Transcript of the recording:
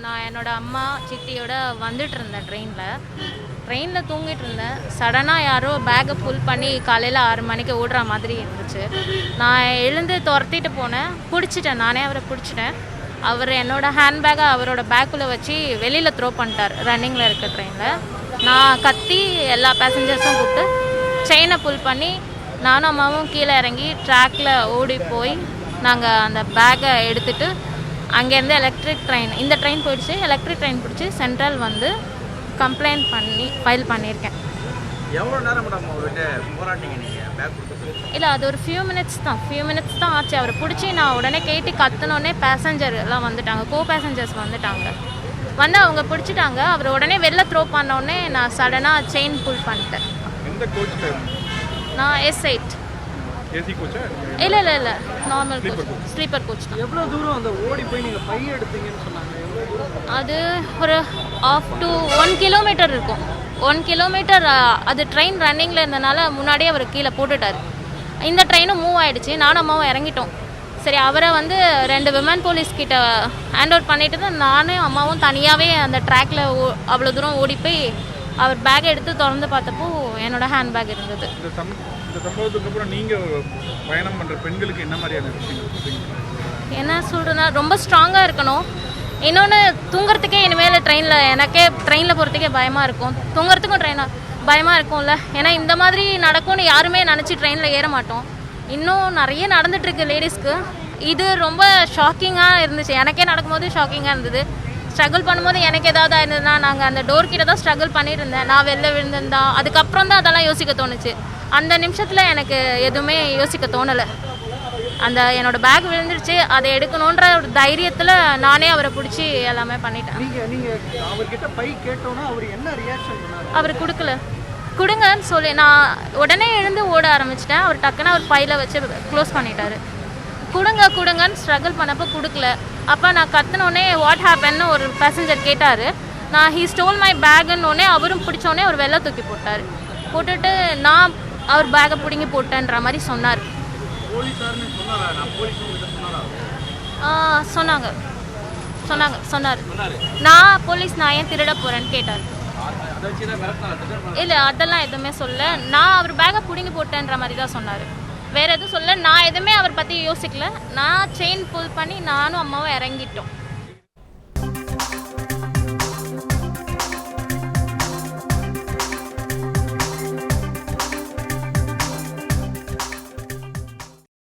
நான் என்னோட அம்மா சித்தியோட வந்துட்டு இருந்தேன் ட்ரெயினில் தூங்கிட்டு இருந்தேன். சடனாக யாரோ பேக்கை ஃபுல் பண்ணி காலையில் 6 மணிக்கு ஓடுற மாதிரி இருந்துச்சு. நான் எழுந்து துரத்திட்டு போனேன், பிடிச்சிட்டேன், நானே அவரை பிடிச்சிட்டேன். அவர் என்னோடய ஹேண்ட்பேக்கை அவரோட பேக்குள்ளே வச்சு வெளியில் த்ரோ பண்ணிட்டார் ரன்னிங்கில் இருக்க ட்ரெயினில். நான் கத்தி எல்லா பேசஞ்சர்ஸும் கூப்பிட்டு செயினை புல் பண்ணி நானும் அம்மாவும் கீழே இறங்கி ட்ராக்கில் ஓடி போய் நாங்கள் அந்த பேக்கை எடுத்துகிட்டு அங்கேருந்து எலக்ட்ரிக் ட்ரெயின், இந்த ட்ரெயின் போயிடுச்சு, எலக்ட்ரிக் ட்ரெயின் பிடிச்சி சென்ட்ரல் வந்து கம்ப்ளைண்ட் பண்ணி ஃபைல் பண்ணியிருக்கேன். எவ்வளோ நேரம் மேடம் அவர்கிட்ட போராட்டிங்க நீங்கள் பேக் கொடுத்து? இல்லை, அது ஒரு ஃபியூ மினிட்ஸ் தான் ஆச்சு. அவரை பிடிச்சி நான் உடனே கேட்டு கத்துனோடனே பேசஞ்சர் எல்லாம் வந்துட்டாங்க, பேசஞ்சர்ஸ் வந்துட்டாங்க. வந்து அவங்க பிடிச்சிட்டாங்க. அவர் உடனே வெளில த்ரோ பண்ணோடனே நான் சடனாக செயின் புல் பண்ணிட்டேன். எந்த கோச்சில்? நான் S8. ஏசி கோச்சா? இல்லை நார்மல் கோச், ஸ்லீப்பர் கோச் தான். எவ்வளோ தூரம் அந்த ஓடி போய் நீங்கள் பை எடுத்தீங்கன்னு சொன்னாங்க? எவ்வளோ தூரம்? அது ஒரு ஆஃப் டு 1 கிலோமீட்டர் இருக்கும். 1 கிலோமீட்டர். அது ட்ரெயின் ரன்னிங்கில் இருந்தனால முன்னாடியே அவர் கீழே போட்டுட்டார். இந்த ட்ரெயினும் மூவ் ஆகிடுச்சு, நானும் அம்மாவும் இறங்கிட்டோம். சரி, அவரை வந்து 2 விமன் போலீஸ் கிட்ட ஹேண்ட் ஓவர் பண்ணிட்டு தான் நானும் அம்மாவும் தனியாகவே அந்த ட்ராக்ல அவ்வளோ தூரம் ஓடி போய் அவர் பேக்கை எடுத்து திறந்து பார்த்தப்போ என்னோட ஹேண்ட் பேக் இருந்தது. இந்த சம்பவத்துக்கு அப்புறம் நீங்கள் பயணம் பண்ணுற பெண்களுக்கு என்ன மாதிரியான விஷயங்கள் என்ன சொல்கிறேன்னா, ரொம்ப ஸ்ட்ராங்காக இருக்கணும். இன்னொன்று, தூங்குறதுக்கே இனிமேல் எனக்கே ட்ரெயினில் போகிறதுக்கே பயமாக இருக்கும். தூங்குறதுக்கும் பயமாக இருக்கும்ல. ஏன்னா இந்த மாதிரி நடக்கும்னு யாருமே நினச்சி ட்ரெயினில் ஏற மாட்டோம். இன்னும் நிறைய நடந்துகிட்ருக்கு லேடிஸ்க்கு. இது ரொம்ப ஷாக்கிங்காக இருந்துச்சு. எனக்கே நடக்கும்போது ஷாக்கிங்காக இருந்தது. ஸ்ட்ரகிள் பண்ணும்போது எனக்கு ஏதாவது ஆயிருந்ததுன்னா, நாங்கள் அந்த டோர் கிட்ட தான் ஸ்ட்ரகிள் பண்ணிட்டு இருந்தேன். நான் வெளில விழுந்திருந்தா அதுக்கப்புறம் தான் அதெல்லாம் யோசிக்க தோணுச்சு. அந்த நிமிஷத்தில் எனக்கு எதுவுமே யோசிக்க தோணலை. அந்த என்னோடய பேக் விழுந்துருச்சு, அதை எடுக்கணுன்ற ஒரு தைரியத்தில் நானே அவரை பிடிச்சி எல்லாமே பண்ணிட்டேன். நீங்கள் அவர்கிட்ட பை கேட்டோன்னா அவர் என்ன ரியாக்ஷன் பண்ணார்? அவர் கொடுங்கன்னு சொல்லி நான் உடனே எழுந்து ஓட ஆரம்பிச்சிட்டேன். அவர் டக்குன்னு அவர் பையில் வச்சு க்ளோஸ் பண்ணிட்டாரு. கொடுங்கன்னு ஸ்ட்ரகிள் பண்ணப்போ கொடுக்கல. அப்போ நான் கத்தினோடனே வாட் ஹேப்பன்னு ஒரு பேசஞ்சர் கேட்டார். நான் ஹீ ஸ்டோல் மை பேக்குன்னொடனே அவரும் பிடிச்சோடனே அவர் வெளில தூக்கி போட்டுட்டு நான் அவர் பேக்கை பிடுங்கி போட்டேன்ற மாதிரி சொன்னார். சொன்னார். நான் ஏன் திருட போகிறேன்னு கேட்டார். இல்லை, அதெல்லாம் எதுவுமே சொல்ல. நான் அவர் பேக்கை பிடுங்கி போட்டேன்ற மாதிரி தான் சொன்னார். வேறு எதுவும் சொல்ல. நான் எதுவுமே அவர் பற்றி யோசிக்கல. நான் செயின் புல் பண்ணி நானும் அம்மாவும் இறங்கிட்டோம்.